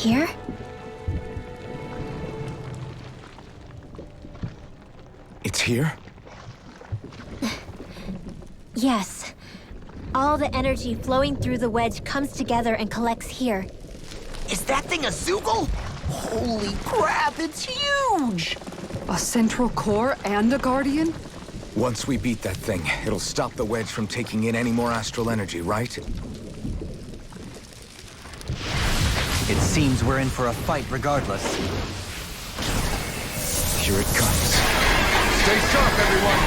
Here? It's here? Yes. All the energy flowing through the wedge comes together and collects here. Is that thing a Zoogle? Holy crap, it's huge! A central core and a Guardian? Once we beat that thing, it'll stop the wedge from taking in any more astral energy, right? It seems we're in for a fight regardless. Here it comes. Stay sharp, everyone!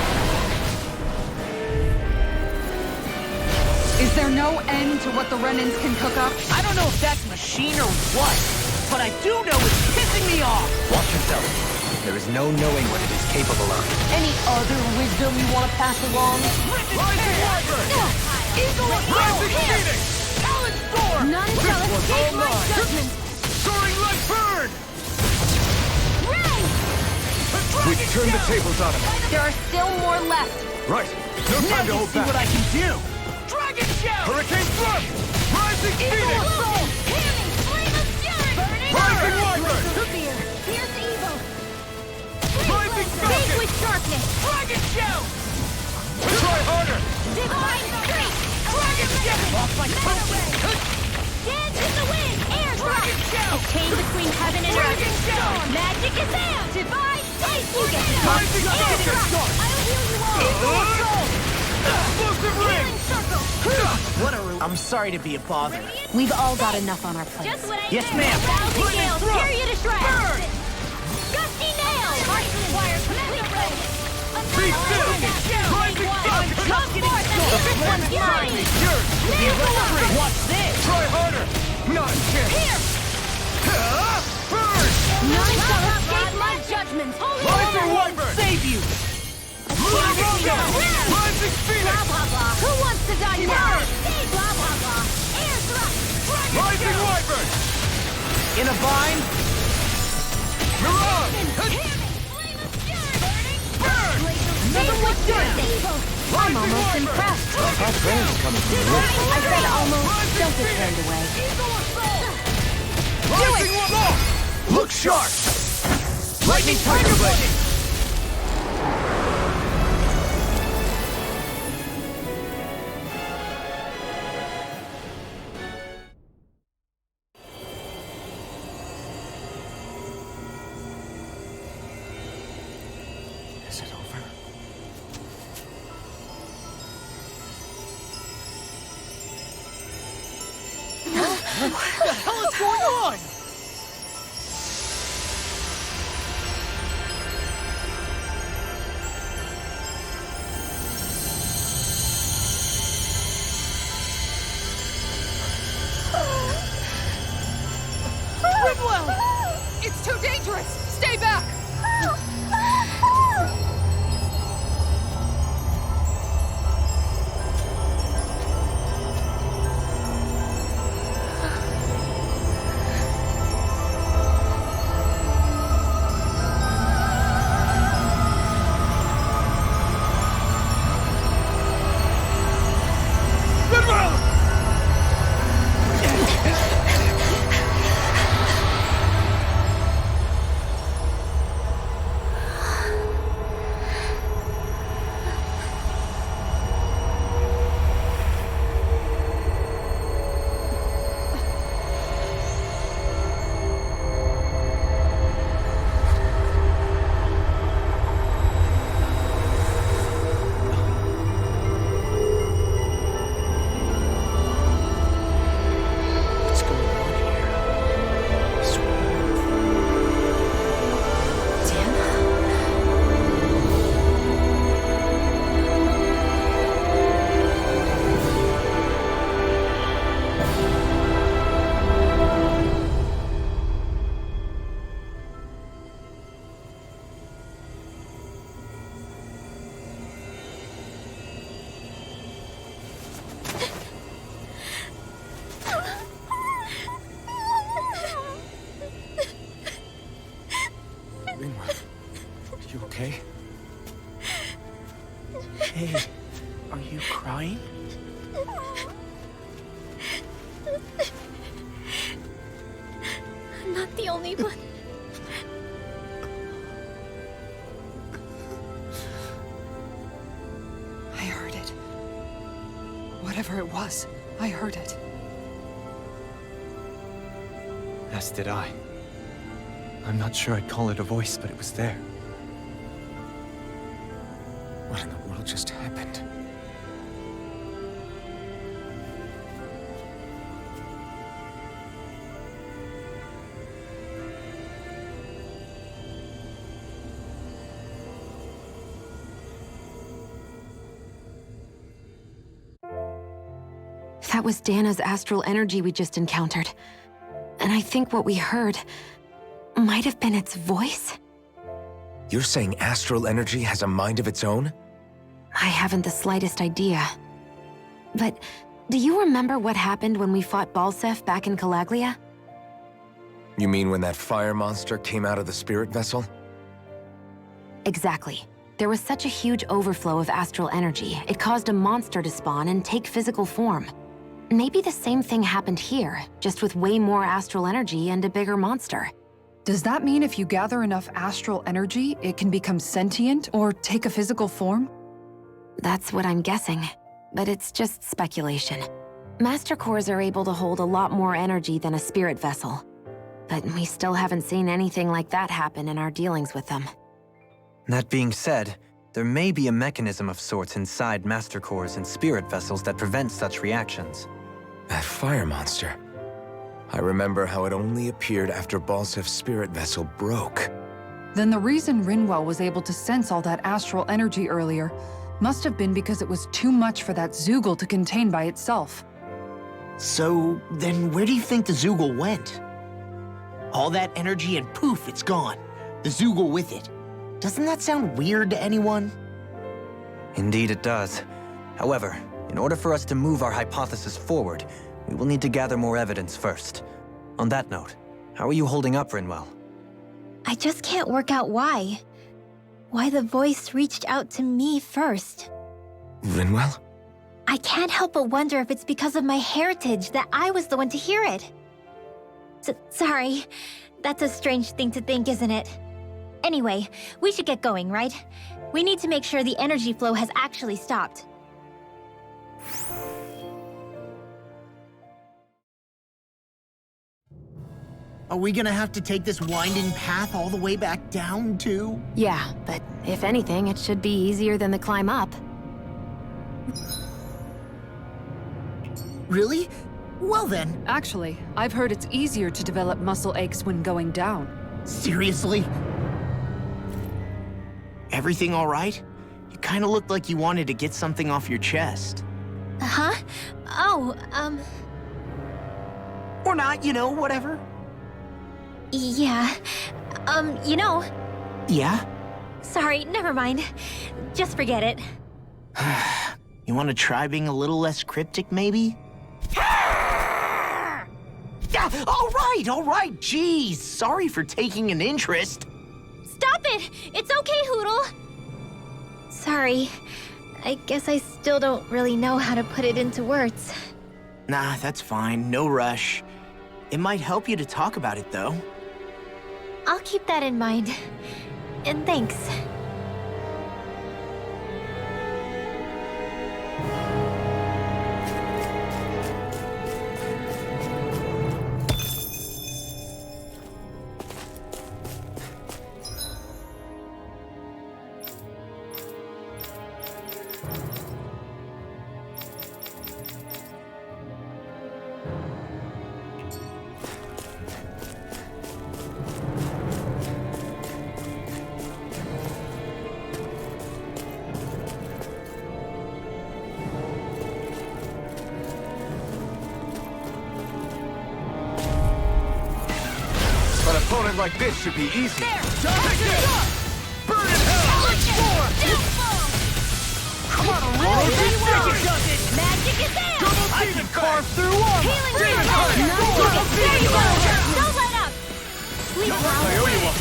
Is there no end to what the Renans can cook up? I don't know if that's machine or what, but I do know it's pissing me off! Watch yourself. There is no knowing what it is capable of. Any other wisdom you want to pass along? Rising Wyvern! Eagle Rising Phoenix! Talon Storm! None shall escape my judgment! Soaring like burn! Ray! We turn the tables on him. There are still more left. Right. No time to hold See what I back. can do! Dragon Shell! Hurricane Thrust! Rising Eagle Phoenix! Assault! Flame of fury! Burning Rising Wyvern! Fear! Pierce evil! Rising Speak Falcon! with sharpness! Dragon Shell! Try harder! Divine strength! Dragon Shell! Off my Dance in the wind! Air drop! Dragon Shell! A chain between heaven and earth! Dragon Shell! Magic is out! Divine taste! You get it! Rising Falcon! I'll heal you all! Eagle Assault! Explosive ring! Healing circle! What a I'm sorry to be a bother. We've all got enough on our plates. Just what I Yes, do. ma'am. Thousand gales, tear you to shreds! Burn! Gusty nails! Heart requires complete focus! Be still! Rising Falcon! Come forth and hit this one's mine! Yours! Watch this! Try harder! Not a chance! Here! Burn! None shall escape my judgment! Rising Wyvern! Save you! Rising Phoenix! Blah, blah, blah. Who wants to die now? Blah, blah, blah. Air thrust! Rising Wyvern! In a bind? Mirage! Another one done! I'm almost impressed. That rain's coming from the roof. I said almost. Don't get carried away. Rising Law! Look sharp! Lightning Tiger Blade! Is it over? What the hell is going on? Rimwell! It's too dangerous! Stay back! anyone. I heard it. Whatever it was, I heard it. As did I. I'm not sure I'd call it a voice, but it was there. What in the world just happened? That was Dana's astral energy we just encountered. And I think what we heard might have been its voice? You're saying astral energy has a mind of its own? I haven't the slightest idea. But do you remember what happened when we fought Balseph back in Calaglia? You mean when that fire monster came out of the spirit vessel? Exactly. There was such a huge overflow of astral energy, it caused a monster to spawn and take physical form. Maybe the same thing happened here, just with way more astral energy and a bigger monster. Does that mean if you gather enough astral energy, it can become sentient or take a physical form? That's what I'm guessing, but it's just speculation. Master Cores are able to hold a lot more energy than a spirit vessel, but we still haven't seen anything like that happen in our dealings with them. That being said, there may be a mechanism of sorts inside Master Cores and spirit vessels that prevent such reactions. That fire monster. I remember how it only appeared after Balseph's spirit vessel broke. Then the reason Rinwell was able to sense all that astral energy earlier must have been because it was too much for that Zoogle to contain by itself. So, then where do you think the Zoogle went? All that energy and poof, it's gone. The Zoogle with it. Doesn't that sound weird to anyone? Indeed it does. However, in order for us to move our hypothesis forward, we will need to gather more evidence first. On that note, how are you holding up, Rinwell? I just can't work out why. Why the voice reached out to me first. Rinwell? I can't help but wonder if it's because of my heritage that I was the one to hear it. Sorry. That's a strange thing to think, isn't it? Anyway, we should get going, right? We need to make sure the energy flow has actually stopped. Are we gonna have to take this winding path all the way back down, too? Yeah, but if anything, it should be easier than the climb up. Really? Well then. Actually, I've heard it's easier to develop muscle aches when going down. Seriously? Everything all right? You kinda looked like you wanted to get something off your chest. Huh? Oh, Or not, you know, whatever. yeah. You know, Yeah? sorry, never mind. Just forget it. You wanna try being a little less cryptic, maybe? Yeah, all right, jeez. Sorry for taking an interest. Stop it! It's okay, Hootle! Sorry. I guess I still don't really know how to put it into words. Nah, that's fine, no rush. It might help you to talk about it, though. I'll keep that in mind. And thanks. An opponent like this should be easy. Burn in hell! Come on, Aurora! Magic does it! Magic is there! I can carve through armor! Healing Demon Ring! Hunter! There you go! Don't let up! Please, I owe you one.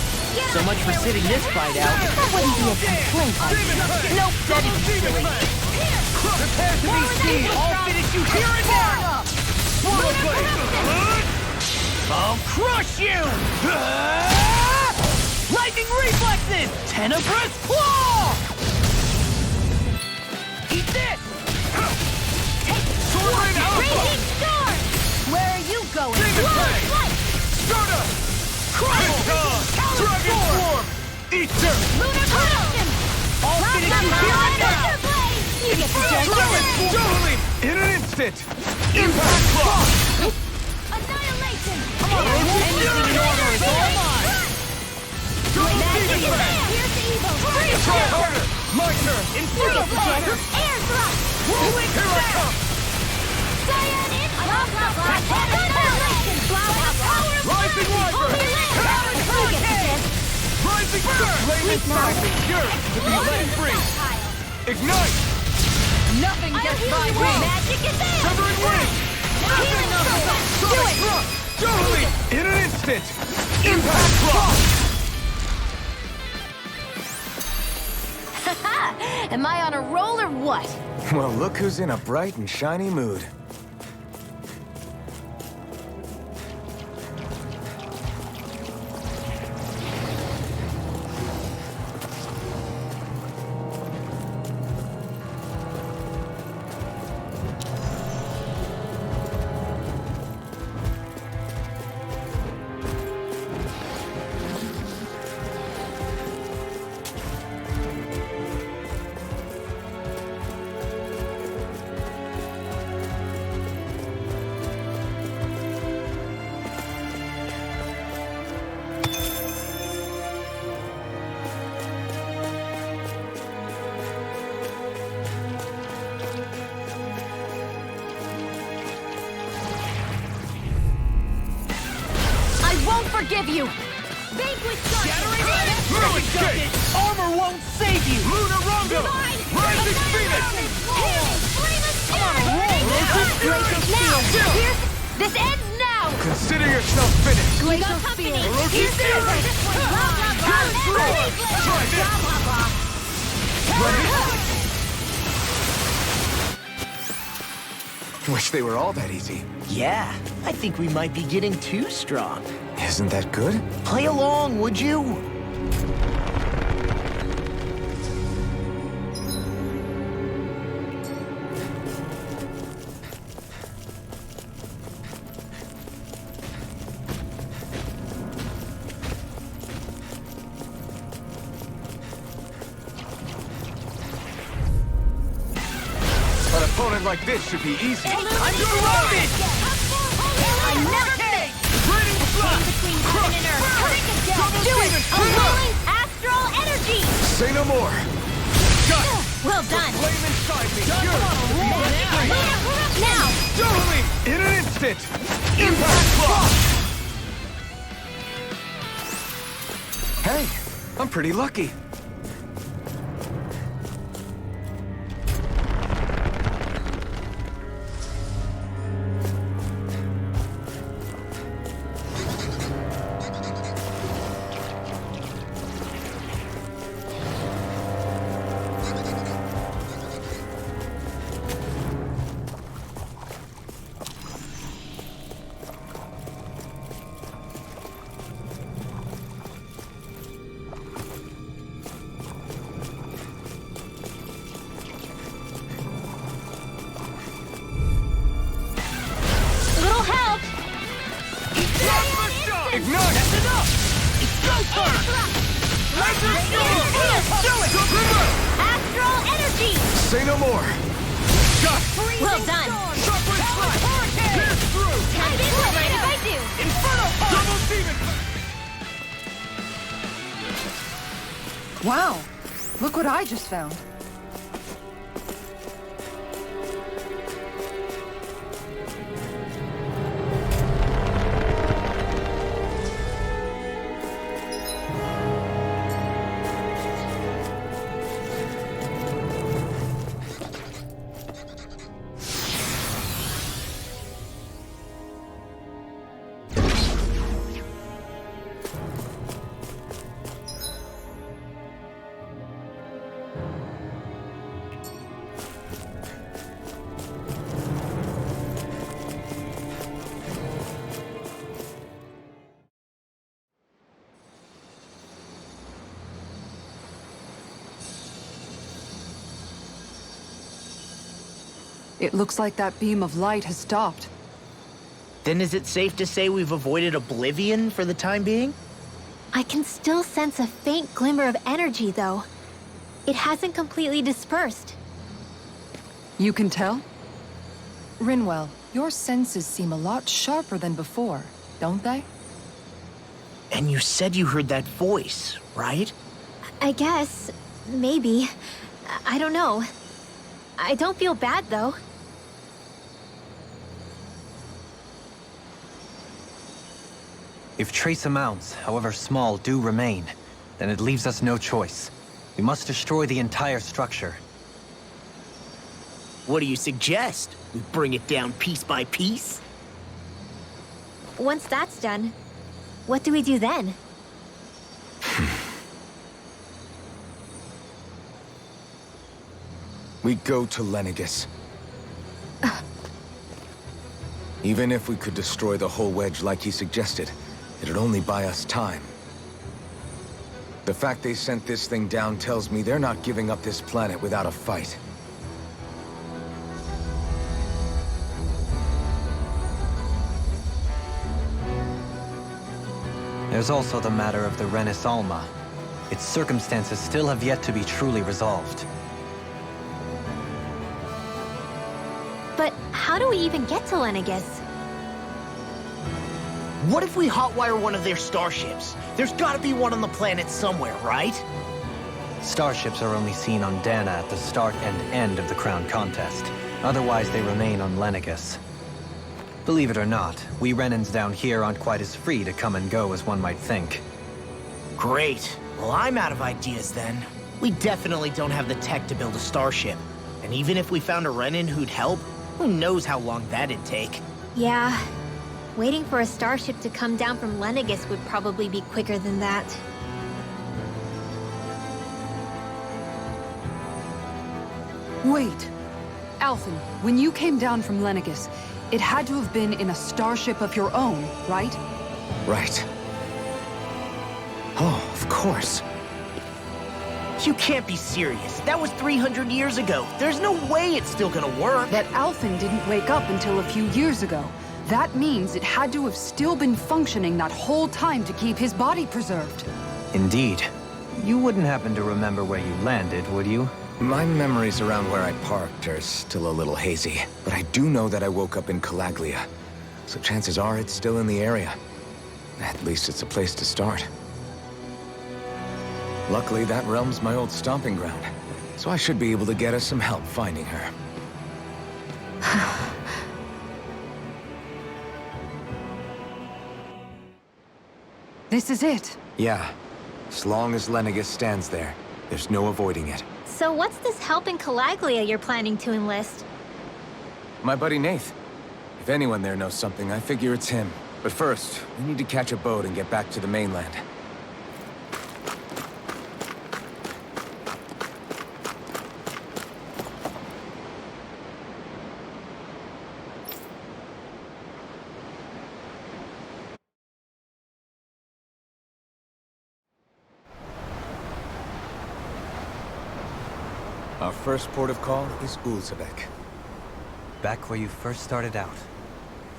So much for sitting this fight out. That wouldn't be a complaint. Demon Hunter! Nope, that'd be silly. Prepare to be seen! I'll finish you here and now! I'll crush you! Lightning reflexes! Tenebrous claw! Eat this! Sword Rain Alpha! Raging storm! Where are you going? Demon Blow Fang! flight! Stardust! Dragon Form! Eater! Lunar Blast! All finish you here and now! You get the gist. Totally! In an instant! Impact Claw! Annihilation! Anything in order is all mine! Magic is there! Here's the evil! Freeze! Try harder! My turn! Inferno Fire! Air thrust! Here I come! Cyan in! Annihilation! Rising Wyvern! Rising Burn! Flaming Seismic Fury to be let free! Ignite! Nothing gets by me! Magic is there! Severing Wing! Healing over! Do Sonic it! Thrust! Totally! In an instant! Impact Claw! Am I on a roll or what? Well, look who's in a bright and shiny mood. Forgive you! Vanquish Shattering Darkness! Ruin Gate! Armor won't save you! Lunar Rondo! Rising Phoenix! This ends now! Consider yourself finished! Glacial Sphere! Orochi Here's the Spear! this one! Blah, blah, blah! Try this! Blah, blah, blah! Wish they were all that easy. Yeah, I think we might be getting too strong. Isn't that good? Play along, would you? An opponent like this should be easy. I'm surrounded! I never miss! Raining Blast! Between heaven and earth! Break it down! Double Do it! Demon! A willing astral energy! Say no more! Got it! Well done! Flame inside me! Fury! Now! Totally! In an instant! Impact Claw! Hey, I'm pretty lucky. Little help! Ignite! That's enough! It's go time! Laser Do it! Astral energy! Say no more! Got it! Well done! Shockwave Strike! Pierce through! Time to mind if I do! Inferno Punch! Double Demon! Wow, look what I just found. It looks like that beam of light has stopped. Then is it safe to say we've avoided oblivion for the time being? I can still sense a faint glimmer of energy, though. It hasn't completely dispersed. You can tell? Rinwell, your senses seem a lot sharper than before, don't they? And you said you heard that voice, right? I guess. Maybe. I don't know. I don't feel bad, though. If trace amounts, however small, do remain, then it leaves us no choice. We must destroy the entire structure. What do you suggest? We bring it down piece by piece? Once that's done, what do we do then? We go to Lenegis. Even if we could destroy the whole wedge like he suggested, it'd only buy us time. The fact they sent this thing down tells me they're not giving up this planet without a fight. There's also the matter of the Renis Alma. Its circumstances still have yet to be truly resolved. But how do we even get to Lenegis? What if we hotwire one of their starships? There's gotta be one on the planet somewhere, right? Starships are only seen on Dana at the start and end of the Crown Contest. Otherwise, they remain on Lenegis. Believe it or not, we Renans down here aren't quite as free to come and go as one might think. Great. Well, I'm out of ideas then. We definitely don't have the tech to build a starship. And even if we found a Renan who'd help, who knows how long that'd take. Yeah. Waiting for a starship to come down from Lenegis would probably be quicker than that. Wait. Alphen, when you came down from Lenegis, it had to have been in a starship of your own, right? Right. Oh, of course. You can't be serious. That was 300 years ago. There's no way it's still gonna work. That Alphen didn't wake up until a few years ago. That means it had to have still been functioning that whole time to keep his body preserved. Indeed. You wouldn't happen to remember where you landed, would you? My memories around where I parked are still a little hazy, but I do know that I woke up in Calaglia, so chances are it's still in the area. At least it's a place to start. Luckily, that realm's my old stomping ground, so I should be able to get us some help finding her. This is it. Yeah, as long as Lenegis stands there, there's no avoiding it. So what's this help in Calaglia you're planning to enlist? My buddy Nath. If anyone there knows something, I figure it's him. But first, we need to catch a boat and get back to the mainland. Our first port of call is Ulzebek. Back where you first started out.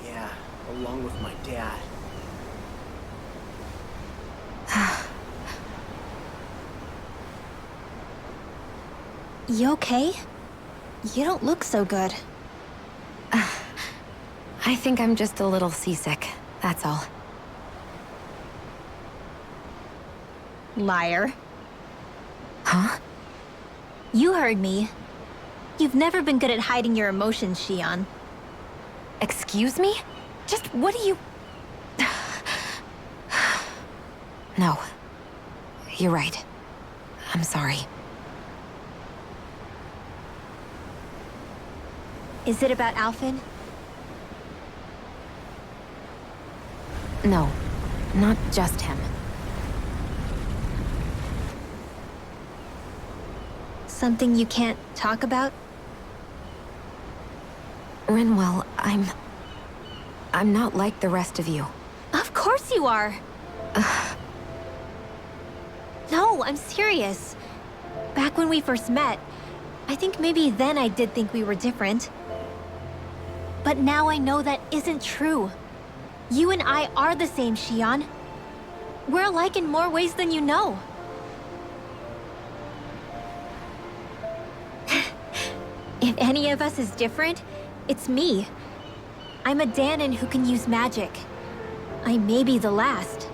Yeah, along with my dad. You okay? You don't look so good. I think I'm just a little seasick, that's all. Liar. Huh? You heard me. You've never been good at hiding your emotions, Shion. Excuse me? Just what do you... No. You're right. I'm sorry. Is it about Alphen? No. Not just him. Something you can't talk about? Rinwell, I'm not like the rest of you. Of course you are! No, I'm serious. Back when we first met, I think maybe then I did think we were different. But now I know that isn't true. You and I are the same, Xion. We're alike in more ways than you know. If any of us is different, it's me. I'm a Danon who can use magic. I may be the last.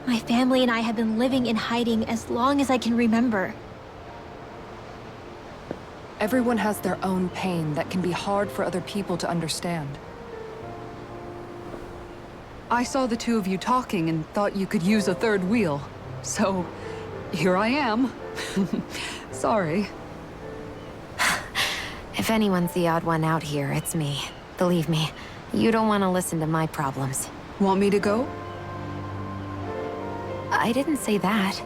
My family and I have been living in hiding as long as I can remember. Everyone has their own pain that can be hard for other people to understand. I saw the two of you talking and thought you could use a third wheel. So, here I am. Sorry. If anyone's the odd one out here, it's me. Believe me, you don't want to listen to my problems. Want me to go? I didn't say that.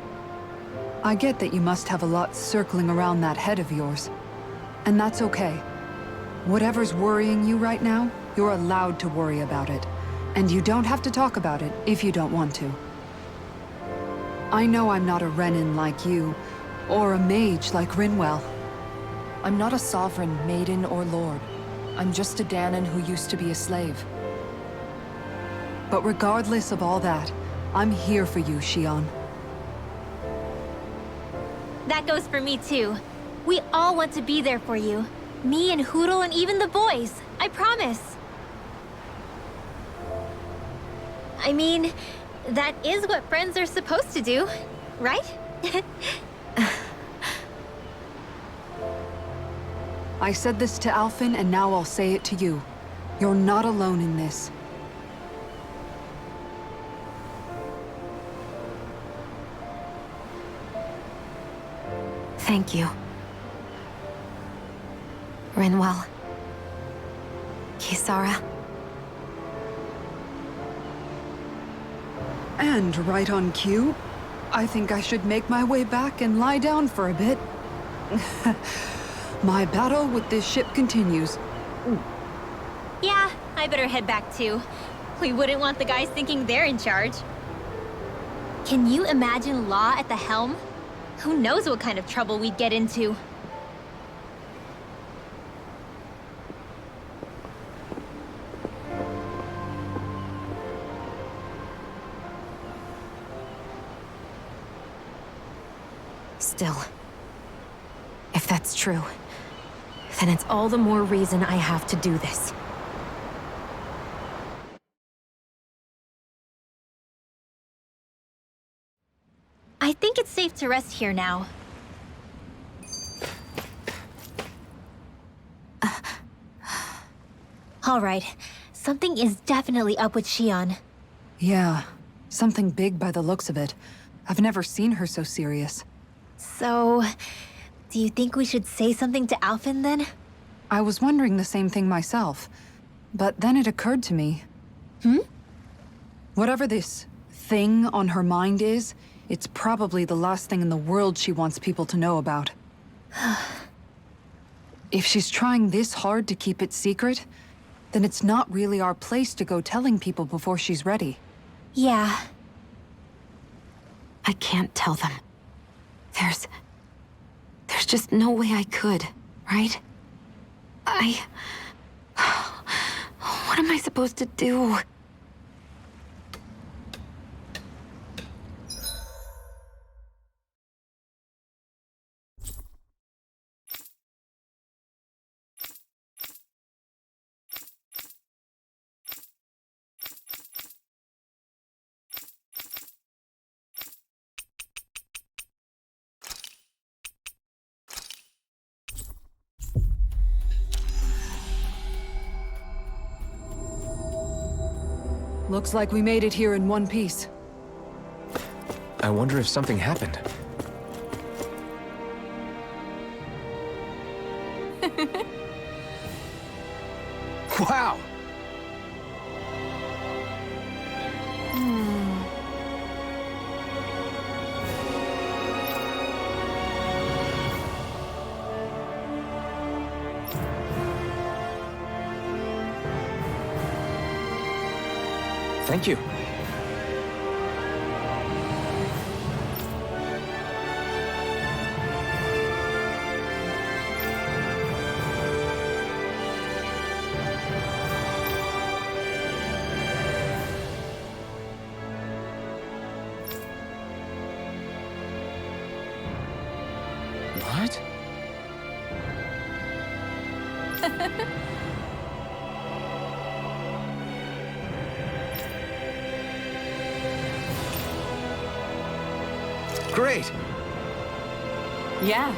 I get that you must have a lot circling around that head of yours. And that's okay. Whatever's worrying you right now, you're allowed to worry about it. And you don't have to talk about it if you don't want to. I know I'm not a Renin like you, or a mage like Rinwell. I'm not a sovereign, maiden, or lord. I'm just a Danon who used to be a slave. But regardless of all that, I'm here for you, Xion. That goes for me too. We all want to be there for you. Me and Hootle and even the boys. I promise. I mean, that is what friends are supposed to do, right? I said this to Alphen, and now I'll say it to you. You're not alone in this. Thank you. Rinwell. Kisara. And right on cue, I think I should make my way back and lie down for a bit. My battle with this ship continues. Yeah, I better head back too. We wouldn't want the guys thinking they're in charge. Can you imagine Law at the helm? Who knows what kind of trouble we'd get into? Still, if that's true, then it's all the more reason I have to do this. I think it's safe to rest here now. All right, something is definitely up with Xion. Yeah, something big by the looks of it. I've never seen her so serious. So, do you think we should say something to Alphen then? I was wondering the same thing myself, but then it occurred to me. Whatever this thing on her mind is, it's probably the last thing in the world she wants people to know about. If she's trying this hard to keep it secret, then it's not really our place to go telling people before she's ready. Yeah. I can't tell them. There's just no way I could, right? What am I supposed to do? Looks like we made it here in one piece. I wonder if something happened. Wow! Thank you. Great! Yeah.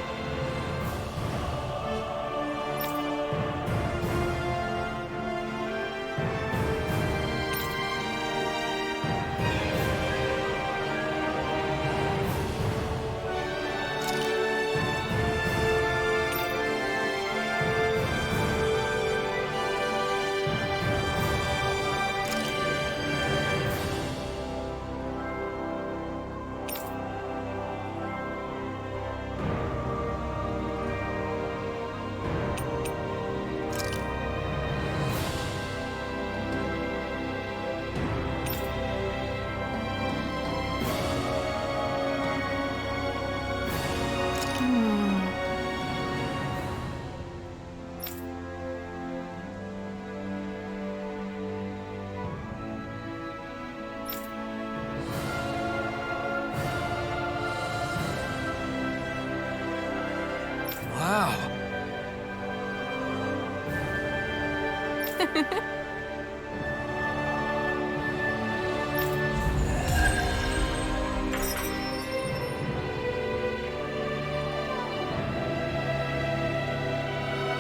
Wow.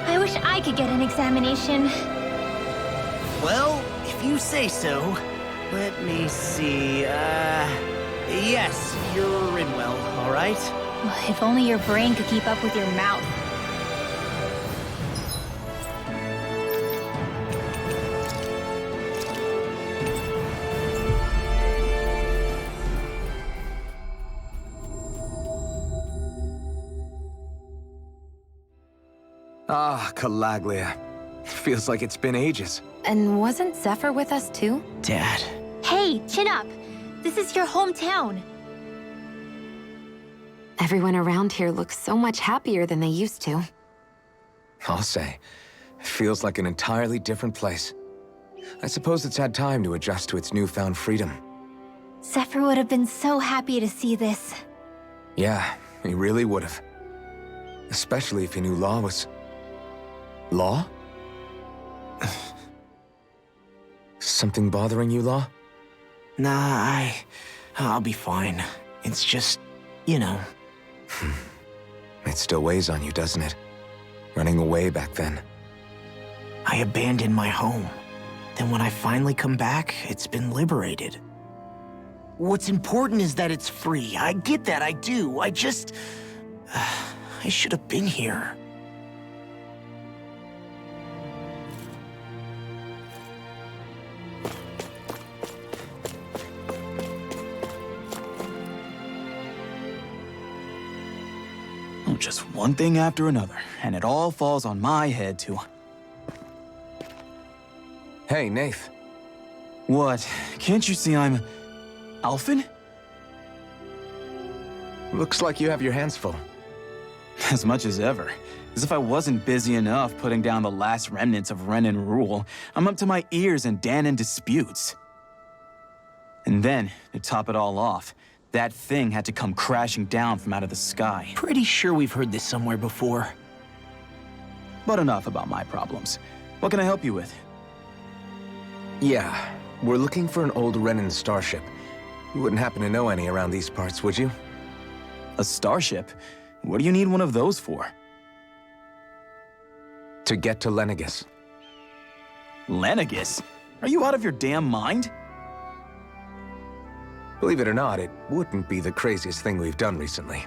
I wish I could get an examination. Well, if you say so. Let me see, yes, you're in well, all right? If only your brain could keep up with your mouth. Ah, Calaglia. Feels like it's been ages. And wasn't Zephyr with us too? Dad. Hey, chin up! This is your hometown. Everyone around here looks so much happier than they used to. I'll say. It feels like an entirely different place. I suppose it's had time to adjust to its newfound freedom. Zephyr would have been so happy to see this. Yeah, he really would have. Especially if he knew Law was... Law? Something bothering you, Law? Nah, I'll be fine. It's just, you know. It still weighs on you, doesn't it? Running away back then. I abandoned my home. Then when I finally come back, it's been liberated. What's important is that it's free. I get that, I do. I just... I should have been here. Just one thing after another, and it all falls on my head too. Hey, Nath. What? Can't you see I'm... Alphen? Looks like you have your hands full. As much as ever. As if I wasn't busy enough putting down the last remnants of Renan rule, I'm up to my ears in Dahnan disputes. And then, to top it all off, that thing had to come crashing down from out of the sky. Pretty sure we've heard this somewhere before. But enough about my problems. What can I help you with? Yeah, we're looking for an old Renan starship. You wouldn't happen to know any around these parts, would you? A starship? What do you need one of those for? To get to Lenegis. Lenegis? Are you out of your damn mind? Believe it or not, it wouldn't be the craziest thing we've done recently.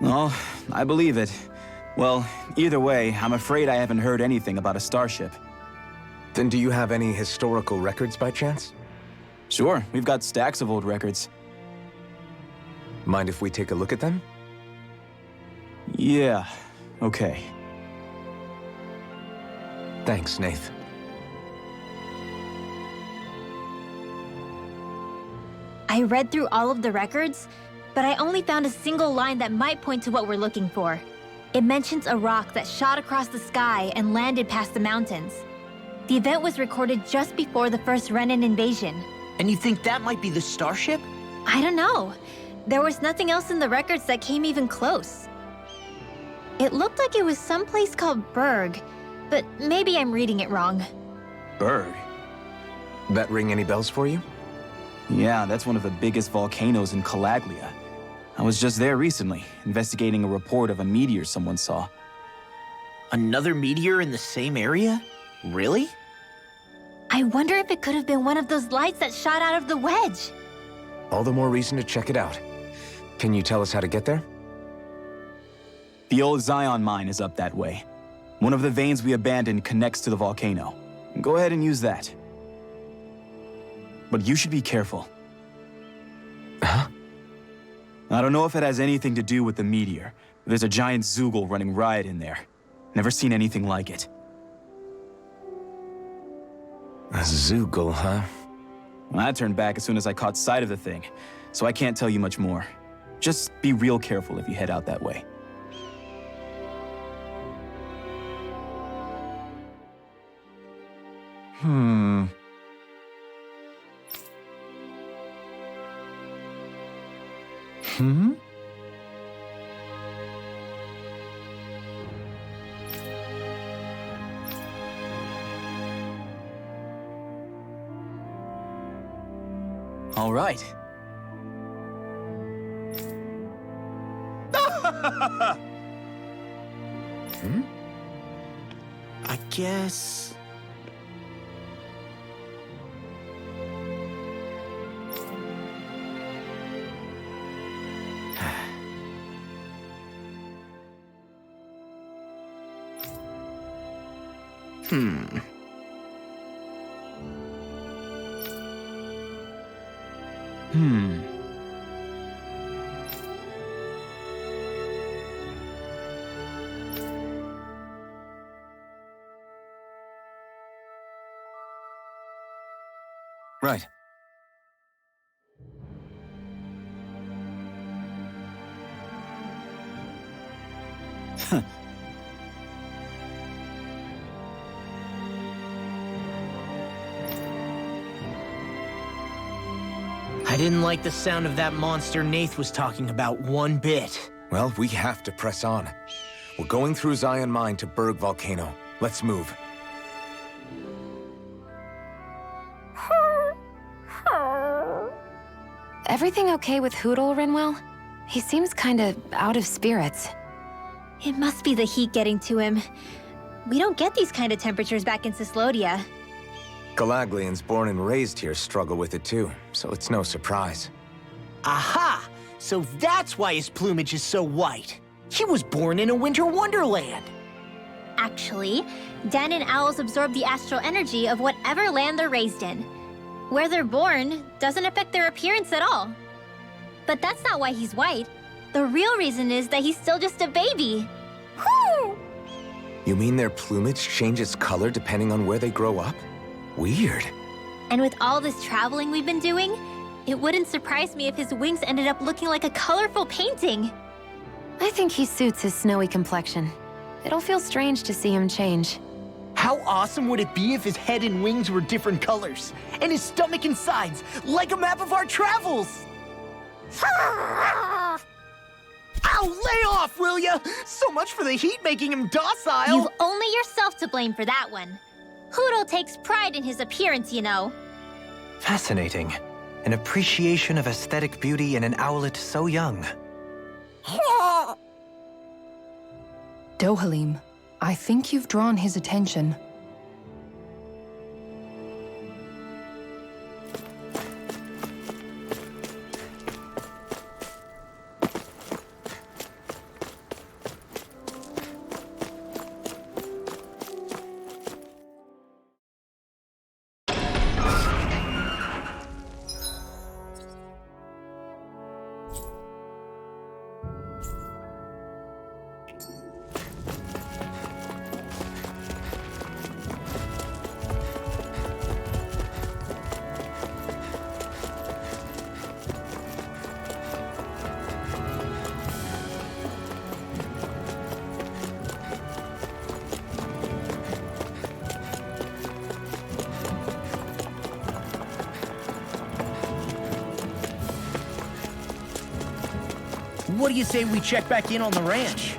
Well, I believe it. Well, either way, I'm afraid I haven't heard anything about a starship. Then do you have any historical records by chance? Sure, we've got stacks of old records. Mind if we take a look at them? Yeah, okay. Thanks, Nath. I read through all of the records, but I only found a single line that might point to what we're looking for. It mentions a rock that shot across the sky and landed past the mountains. The event was recorded just before the first Renan invasion. And you think that might be the starship? I don't know. There was nothing else in the records that came even close. It looked like it was someplace called Berg, but maybe I'm reading it wrong. Berg? That ring any bells for you? Yeah, that's one of the biggest volcanoes in Calaglia. I was just there recently, investigating a report of a meteor someone saw. Another meteor in the same area? Really? I wonder if it could have been one of those lights that shot out of the wedge. All the more reason to check it out. Can you tell us how to get there? The old Zion mine is up that way. One of the veins we abandoned connects to the volcano. Go ahead and use that. But you should be careful. Huh? I don't know if it has anything to do with the meteor. There's a giant Zoogle running riot in there. Never seen anything like it. A Zoogle, huh? Well, I turned back as soon as I caught sight of the thing, so I can't tell you much more. Just be real careful if you head out that way. All right. I guess... Right. I didn't like the sound of that monster Nath was talking about one bit. Well, we have to press on. We're going through Zion Mine to Berg Volcano. Let's move. Everything okay with Hootle, Rinwell? He seems kinda out of spirits. It must be the heat getting to him. We don't get these kind of temperatures back in Cyslodia. Galaglians born and raised here struggle with it too, so it's no surprise. Aha! So that's why his plumage is so white. He was born in a winter wonderland. Actually, Dan and owls absorb the astral energy of whatever land they're raised in. Where they're born doesn't affect their appearance at all. But that's not why he's white. The real reason is that he's still just a baby. Whoo! You mean their plumage changes color depending on where they grow up? Weird. And with all this traveling we've been doing, it wouldn't surprise me if his wings ended up looking like a colorful painting. I think he suits his snowy complexion. It'll feel strange to see him change. How awesome would it be if his head and wings were different colors? And his stomach and sides, like a map of our travels! Ow, lay off, will ya? So much for the heat making him docile! You've only yourself to blame for that one. Hootle takes pride in his appearance, you know. Fascinating. An appreciation of aesthetic beauty in an owlet so young. Dohalim, I think you've drawn his attention. What do you say we check back in on the ranch?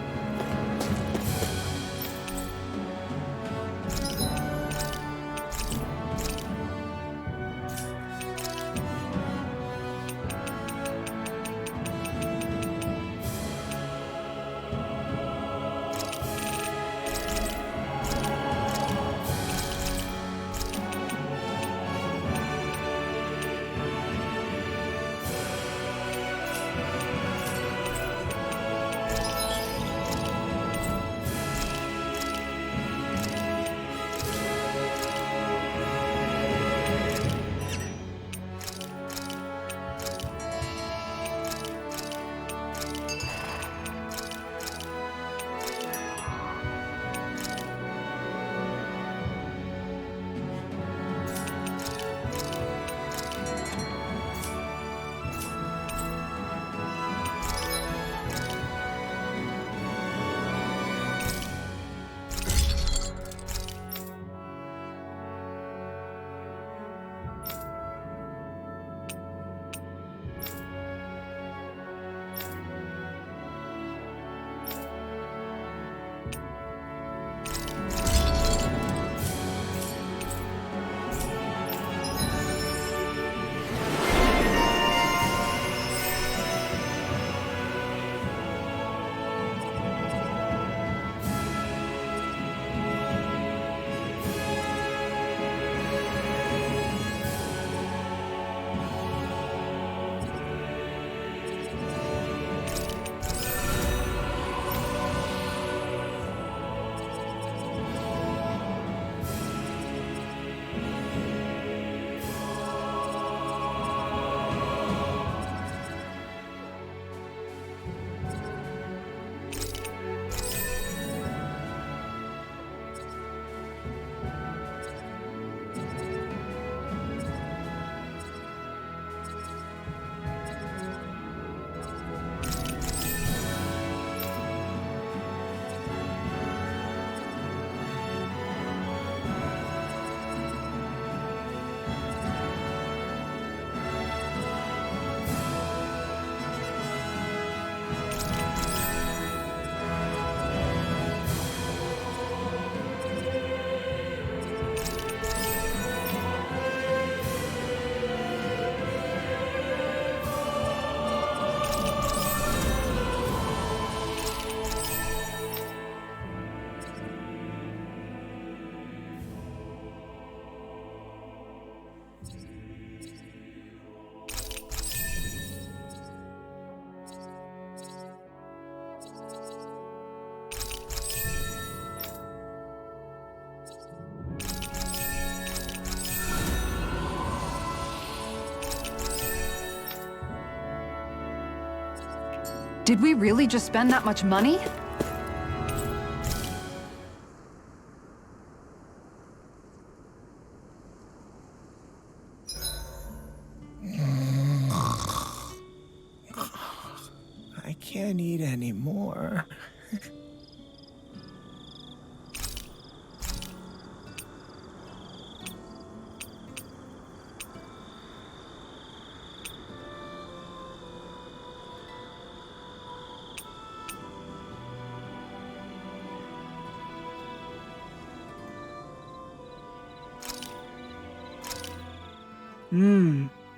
Did we really just spend that much money? I can't eat anymore.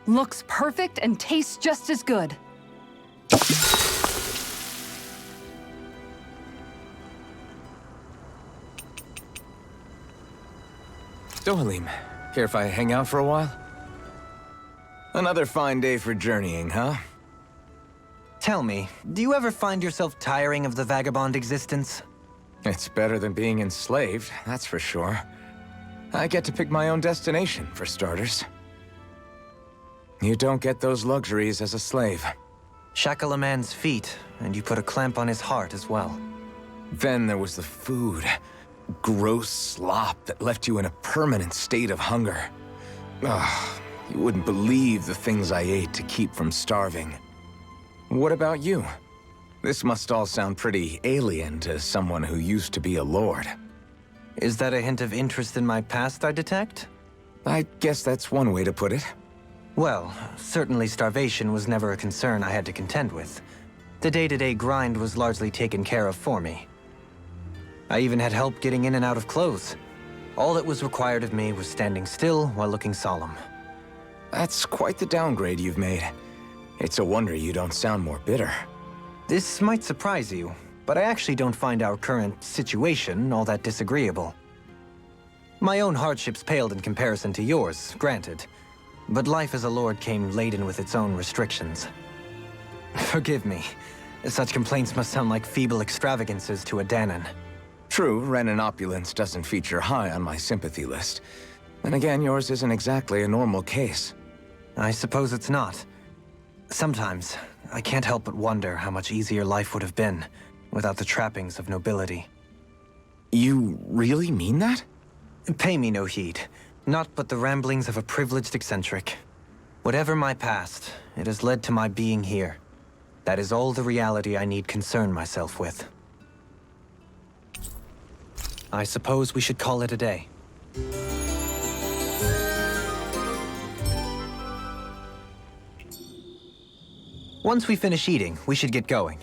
Looks perfect and tastes just as good. Dohalim, care if I hang out for a while? Another fine day for journeying, huh? Tell me, do you ever find yourself tiring of the vagabond existence? It's better than being enslaved, that's for sure. I get to pick my own destination, for starters. You don't get those luxuries as a slave. Shackle a man's feet, and you put a clamp on his heart as well. Then there was the food. Gross slop that left you in a permanent state of hunger. Ugh, you wouldn't believe the things I ate to keep from starving. What about you? This must all sound pretty alien to someone who used to be a lord. Is that a hint of interest in my past I detect? I guess that's one way to put it. Well, certainly starvation was never a concern I had to contend with. The day-to-day grind was largely taken care of for me. I even had help getting in and out of clothes. All that was required of me was standing still while looking solemn. That's quite the downgrade you've made. It's a wonder you don't sound more bitter. This might surprise you, but I actually don't find our current situation all that disagreeable. My own hardships paled in comparison to yours, granted. But life as a lord came laden with its own restrictions. Forgive me. Such complaints must sound like feeble extravagances to a Dahnan. True, Renan opulence doesn't feature high on my sympathy list. And again, yours isn't exactly a normal case. I suppose it's not. Sometimes, I can't help but wonder how much easier life would have been without the trappings of nobility. You really mean that? Pay me no heed. Naught but the ramblings of a privileged eccentric. Whatever my past, it has led to my being here. That is all the reality I need concern myself with. I suppose we should call it a day. Once we finish eating, we should get going.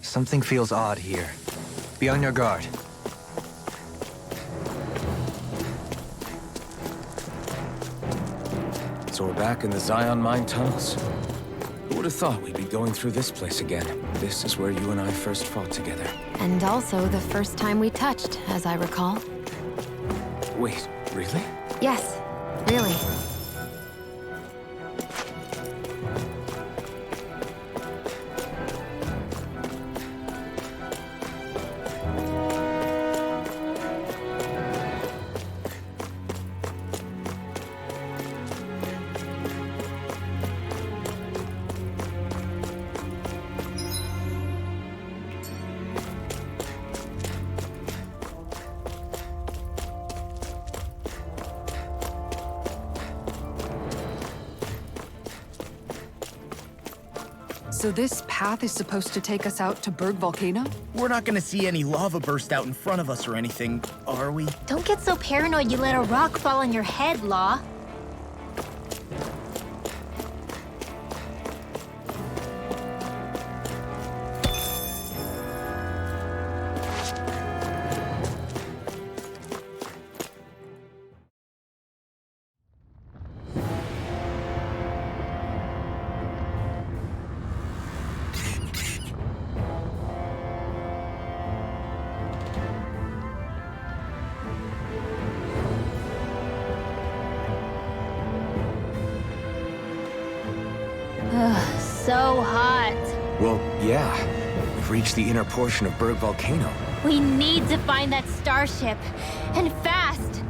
Something feels odd here. Be on your guard. So we're back in the Zion Mine tunnels? Who would have thought we'd be going through this place again? This is where you and I first fought together. And also the first time we touched, as I recall. Wait, really? Yes, really. So this path is supposed to take us out to Berg Volcano? We're not gonna see any lava burst out in front of us or anything, are we? Don't get so paranoid you let a rock fall on your head, Law. so hot. Well, yeah. We've reached the inner portion of Berg Volcano. We need to find that starship. And fast.